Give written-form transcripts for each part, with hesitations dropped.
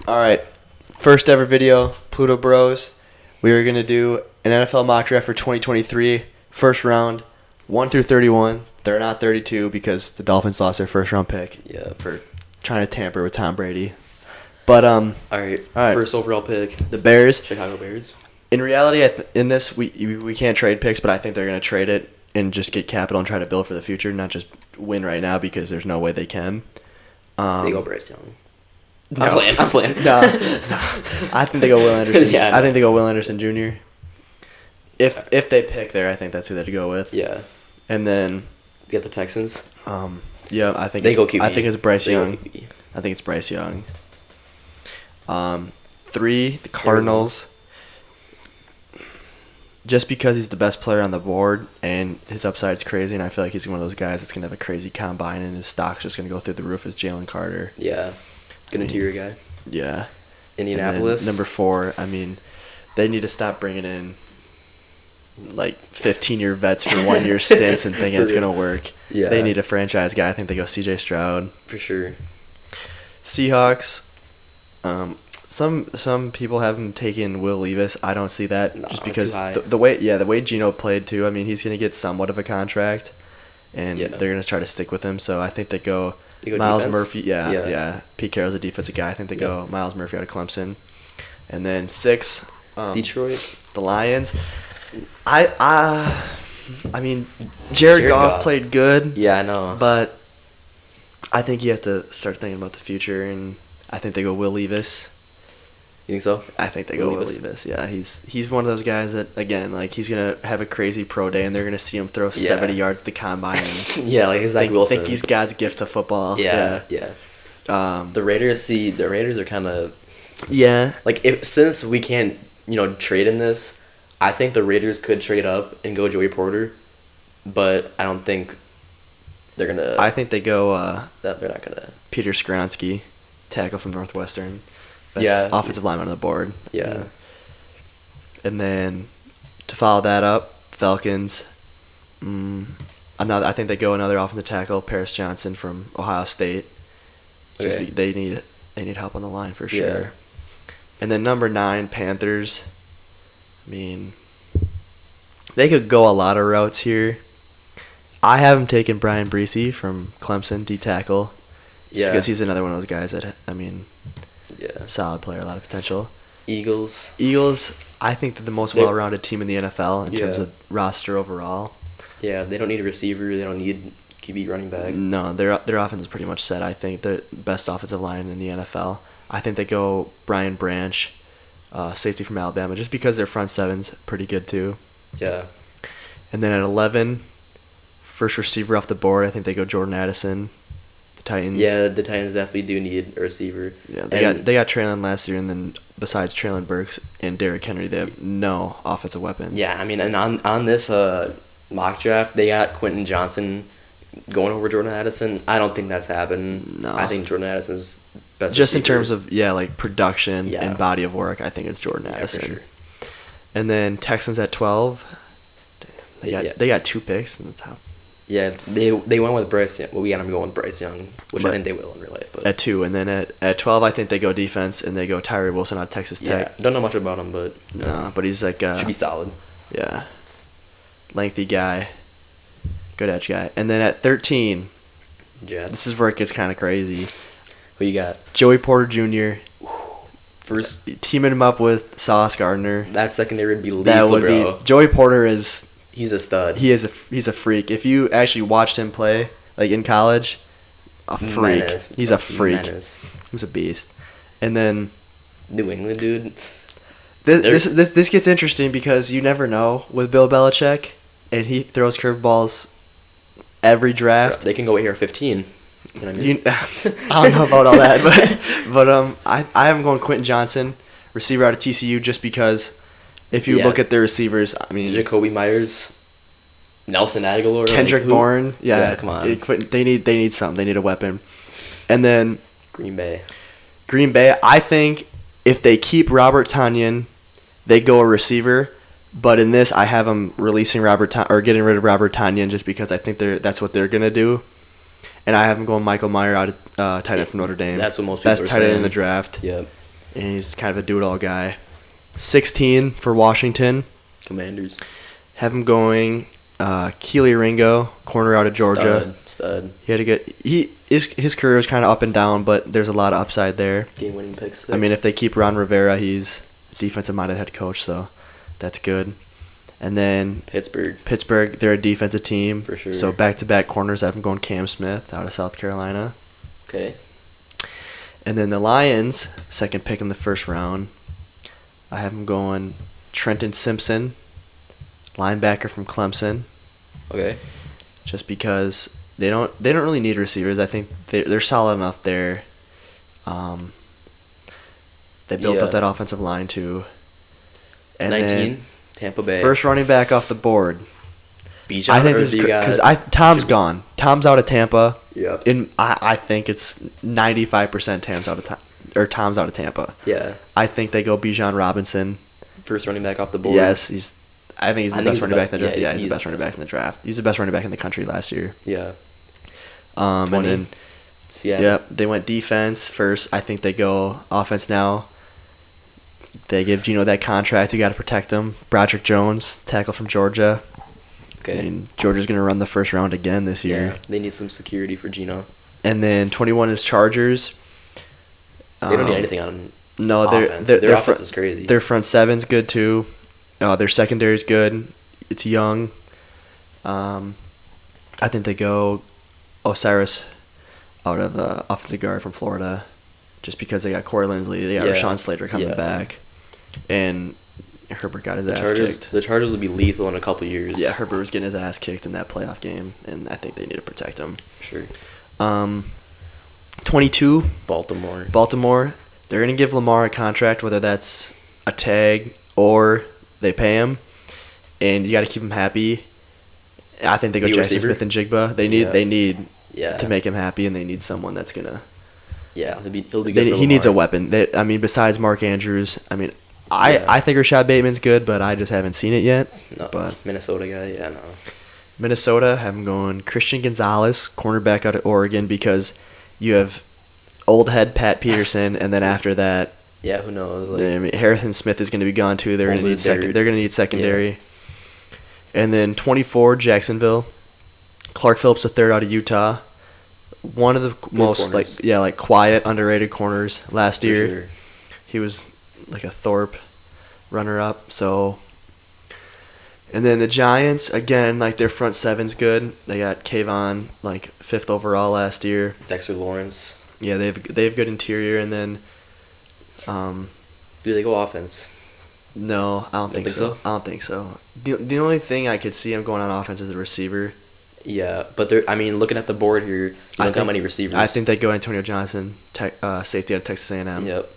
All right, first ever video, Pluto Bros. We are gonna do an NFL mock draft for 2023, first round, 1 through 31. They're not 32 because the Dolphins lost their first round pick Yeah. for trying to tamper with Tom Brady. But All right. All right. First overall pick, the Bears. Chicago Bears. In reality, in this we can't trade picks, but I think they're gonna trade it and just get capital and try to build for the future, not just win right now because there's no way they can. They go Bryce Young. No. I'm playing. No. I think they go Will Anderson. Yeah, I think they go Will Anderson Jr. If they pick there, I think that's who they'd go with. Yeah. And then, You got the Texans. yeah, I think They go QB. I think it's Bryce They go Young. QB. I think it's Bryce Young. 3, the Cardinals. Just because he's the best player on the board and his upside's crazy, and I feel like he's one of those guys that's gonna have a crazy combine and his stock's just gonna go through the roof. Is Jalen Carter? Yeah. Good interior guy. Yeah. Indianapolis. And then number 4, I mean, they need to stop bringing in like 15-year vets for 1-year stints and thinking For it's real. gonna work. Yeah. They need a franchise guy. I think they go C.J. Stroud. For sure. Seahawks. Some people have him taking Will Levis. I don't see that No, just too because high. the way Geno played too. I mean, he's gonna get somewhat of a contract, and Yeah. they're gonna try to stick with him. So I think they go. They go Miles defense? Murphy, yeah, Yeah. yeah. Pete Carroll's a defensive guy. I think they Yeah. go Miles Murphy out of Clemson, and then 6, Detroit. the Lions. I mean, Jared Goff Goff. played good, Yeah, I know. but I think you have to start thinking about the future, and I think they go Will Levis. You think so? I think they Will go Will Levis? Levis. Yeah, he's one of those guys that again, like he's gonna have a crazy pro day, and they're gonna see him throw Yeah. 70 yards at the combine. And Yeah, like Zach Wilson. think he's God's gift to football. Yeah. The Raiders are kind of Yeah. like since we can't trade in this, I think the Raiders could trade up and go Joey Porter, but I don't think they're gonna. I think they go that they're not gonna. Peter Skronsky, tackle from Northwestern. Best Yeah. offensive lineman on the board. Yeah. And then to follow that up, Falcons. I think they go another offensive tackle, Paris Johnson from Ohio State. Just Okay. they need help on the line for sure. Yeah. And then number 9, Panthers. I mean, they could go a lot of routes here. I have him taking Brian Breesy from Clemson, D tackle. Yeah. Because he's another one of those guys that, I mean, Yeah. solid player, a lot of potential. Eagles. Eagles, I think they're the most They're- well-rounded team in the NFL in terms Yeah. of roster overall. Yeah, they don't need a receiver. They don't need QB running back. No, their offense is pretty much set. I think they're the best offensive line in the NFL. I think they go Brian Branch, safety from Alabama, just because their front seven's pretty good too. Yeah. And then at 11, first receiver off the board, I think they go Jordan Addison, the Titans. Yeah, the Titans definitely do need a receiver. Yeah, And- they got Traylon last year, and then besides Traylon Burks and Derrick Henry, they have no offensive weapons. Yeah, I mean, and on this mock draft, they got Quentin Johnson going over Jordan Addison. I don't think that's happened. No. I think Jordan Addison's best. Just in receiver. terms of like production Yeah. and body of work, I think it's Jordan Yeah, for Addison. sure. And then Texans at 12. Yeah. They got 2 picks in the top. Yeah, they went with Bryce Young. Well, we got them going with Bryce Young, which I But- think they will in real life. But At 2, and then at 12, I think they go defense, and they go Tyree Wilson out of Texas yeah, Tech. don't know much about him, but No, but he's like should be solid. yeah, lengthy guy, good edge guy. And then at 13, Jets. this is where it gets kind of crazy. Who you got? Joey Porter Jr. First, teaming him up with Sauce Gardner. that secondary would be lethal, That would bro. be Joey Porter is He's a stud. he's a freak. If you actually watched him play like in college, a freak. Menace. He's a freak. Menace. He's a beast. And then New England dude. this gets interesting because you never know with Bill Belichick, and he throws curveballs every draft. They can go here 15. You know what I mean? I don't know about all that, but I am going Quentin Johnson, receiver out of TCU, just because if you Yeah. look at their receivers, I mean Jacoby Myers, Nelson Aguilar, Kendrick like, who? Bourne, yeah, come on. They need something. They need a weapon, and then Green Bay. Green Bay. I think if they keep Robert Tonyan, they go a receiver. But in this, I have them releasing getting rid of Robert Tonyan just because I think that's what they're gonna do. And I have them going Michael Mayer out of tight end from Notre Dame. That's what most people best are tight end in saying. the draft. Yep. and he's kind of a do-it-all guy. 16 for Washington. Commanders. Have him going. Keely Ringo, corner out of Georgia. Stud. He had a good. His career was kind of up and down, but there's a lot of upside there. Game-winning pick six. I mean, if they keep Ron Rivera, he's a defensive-minded head coach, so that's good. And then Pittsburgh, they're a defensive team. For sure. So back-to-back corners, I have him going Cam Smith out of South Carolina. Okay. And then the Lions, second pick in the first round, I have him going Trenton Simpson, linebacker from Clemson. Okay. Just because they don't really need receivers. I think they're solid enough there. They built up that offensive line too. And 19, then Tampa Bay. first running back off the board. Bijan, I think or this is do you got- because Tom's gone. Tom's out of Tampa. Yep. I think it's 95% Tom's out of Tampa. Yeah. I think they go Bijan Robinson. First running back off the board. Yes, I think he's the best running back in the draft. yeah, Yeah, he's the best running back in the draft. He's the best running back in the country last year. Yeah. And 20. then Seattle. yep, they went defense first. I think they go offense now. They give Geno that contract. You got to protect him. Broderick Jones, tackle from Georgia. Okay. I mean, Georgia's going to run the first round again this year. Yeah. They need some security for Geno. And then 21 is Chargers. They don't need anything on No, offense. their Their offense front, is crazy. Their front seven's good too. Their secondary's good. It's young. I think they go Osiris out of offensive guard from Florida, just because they got Corey Linsley, they got Yeah. Rashawn Slater coming Yeah. back, and Herbert got his ass kicked. The Chargers will be lethal in a couple years. Yeah, Herbert was getting his ass kicked in that playoff game, and I think they need to protect him. Sure. 22, Baltimore. They're going to give Lamar a contract, whether that's a tag or they pay him, and you got to keep him happy. I think they go New Jackson receiver? Smith and Jigba. They need Yeah. to make him happy, and they need someone that's gonna. Yeah, he'll be good. For He needs a Lamar. weapon. Besides Mark Andrews, Yeah. I think Rashad Bateman's good, but I just haven't seen it yet. No, But Minnesota guy. Yeah, no. Minnesota have him going Christian Gonzalez, cornerback out of Oregon, because you have old head Pat Peterson, and then after that, Yeah, who knows? Like, Harrison Smith is going to be gone too. They're going to Only need third. They're going to need secondary. And then 24, Jacksonville, Clark Phillips III out of Utah, one of the most corners. quiet underrated corners last for year. sure. He was like a Thorpe runner-up. So, and then the Giants again, like their front seven's good. They got Kayvon like 5th overall last year. Dexter Lawrence. Yeah, they have good interior, and then. Do they go offense? No, I don't You think think so. so? I don't think so. The only thing I could see him going on offense is a receiver. Yeah, but looking at the board here, look how many receivers. I think they go Antonio Johnson, safety out of Texas A&M. Yep.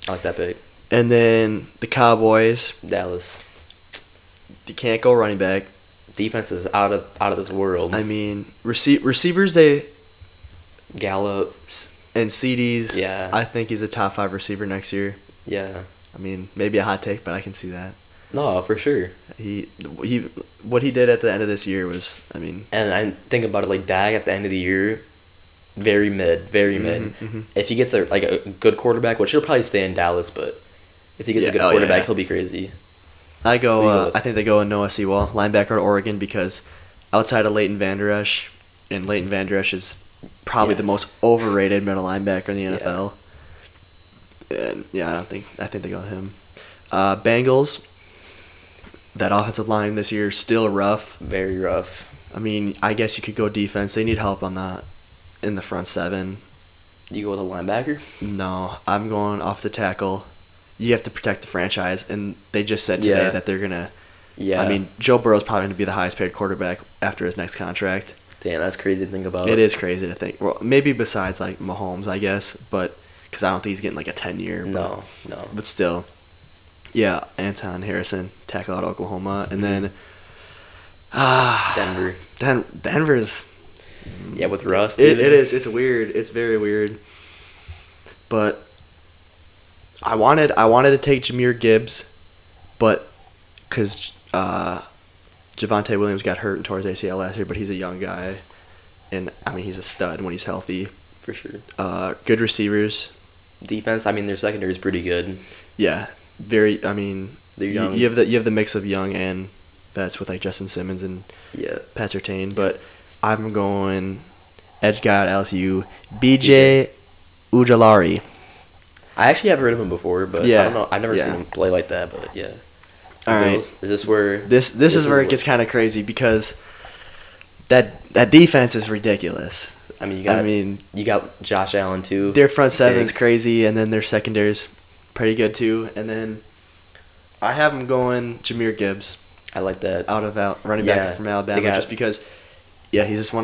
I like that pick. And then the Cowboys, Dallas. you can't go running back. Defense is out of this world. I mean, receivers they Gallup. and CDs. Yeah. I think he's a top 5 receiver next year. Yeah. I mean, maybe a hot take, but I can see that. No, for sure. He what he did at the end of this year was, I mean, And I think about it like Dak at the end of the year, very mid. mhm. If he gets a good quarterback, which he'll probably stay in Dallas, but if he gets a good quarterback, he'll be crazy. I Who you go go. with? I think they go in Noah Sewell, linebacker at Oregon, because outside of Leighton Vander Esch, and Leighton Vander Esch is probably Yeah. the most overrated middle linebacker in the Yeah. NFL. And yeah, I think they go with him. Bengals. That offensive line this year is still rough. Very rough. I mean, I guess you could go defense. They need help on that in the front seven. You go with a linebacker? No, I'm going off the tackle. You have to protect the franchise, and they just said today Yeah. that they're gonna. Yeah. I mean, Joe Burrow's probably going to be the highest paid quarterback after his next contract. Damn, that's crazy to think about. It is crazy to think. Well, maybe besides like Mahomes, I guess, but because I don't think he's getting like a 10-year. No. But still, yeah, Anton Harrison, tackle out of Oklahoma, and then Denver. Denver's. Yeah, with Russ. It dude. is. It's weird. It's very weird. But I wanted to take Jahmyr Gibbs, but because Javonte Williams got hurt and tore his ACL last year, but he's a young guy, and I mean he's a stud when he's healthy. For sure. Good receivers. Defense, I mean, their secondary is pretty good. Yeah, very. I mean, They're you, young. you have the mix of young and vets with like Justin Simmons and Yeah. Pat Surtain, but I'm going edge guy at LSU, BJ Ujulari. I actually have heard of him before, but Yeah. I don't know. I've never Yeah. seen him play like that, but yeah. All Who right. goes? Is this where This is where it gets kind of crazy because that defense is ridiculous. I mean, you got Josh Allen too. Their front seven is Diggs. crazy, and then their secondary's pretty good too. And then I have them going Jahmyr Gibbs I like that. out of running Yeah, back from Alabama, they got- just because. Yeah, he's just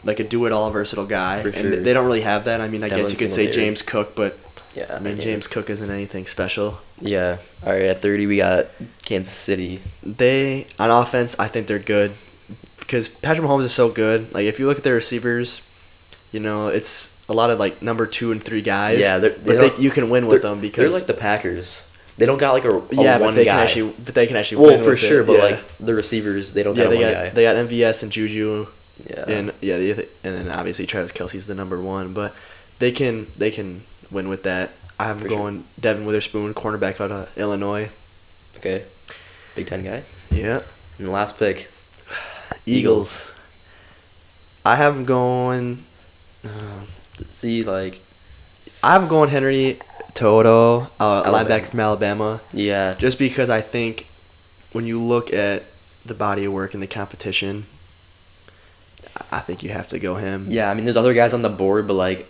like a do-it-all versatile guy, For and sure. they don't really have that. I mean, I Devin guess you could say Singletary. James Cook, but Yeah, I mean James Cook isn't anything special. Yeah. All right, at 30 we got Kansas City. They on offense, I think they're good because Patrick Mahomes is so good. Like if you look at their receivers, it's a lot of like number 2 and 3 guys. Yeah, but you can win with them because they're like the Packers. They don't got like a yeah, one but they guy. can actually Well, win for with sure, it. but Yeah. like the receivers, they don't yeah, got they one got guy. they got MVS and Juju. Yeah. And then obviously Travis Kelce's the number 1, but they can win with that. I'm For going Devin Witherspoon, cornerback out of Illinois. Okay. Big Ten guy. Yeah, And the last pick. Eagles. I have them going. See, like, I have them going Henry Toto, Alabama. linebacker from Alabama, yeah. just because I think when you look at the body of work and the competition, I think you have to go him. Yeah, I mean, there's other guys on the board, but, like,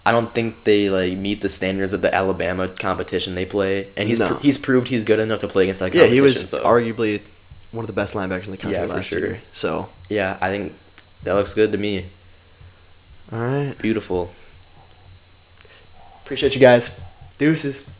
I don't think they, like, meet the standards of the Alabama competition they play. And No. he's proved he's good enough to play against that Yeah, competition. he was so. arguably one of the best linebackers in the country Yeah, for last sure. year. So, Yeah, I think that looks good to me. all right. Beautiful. Appreciate you guys. Deuces.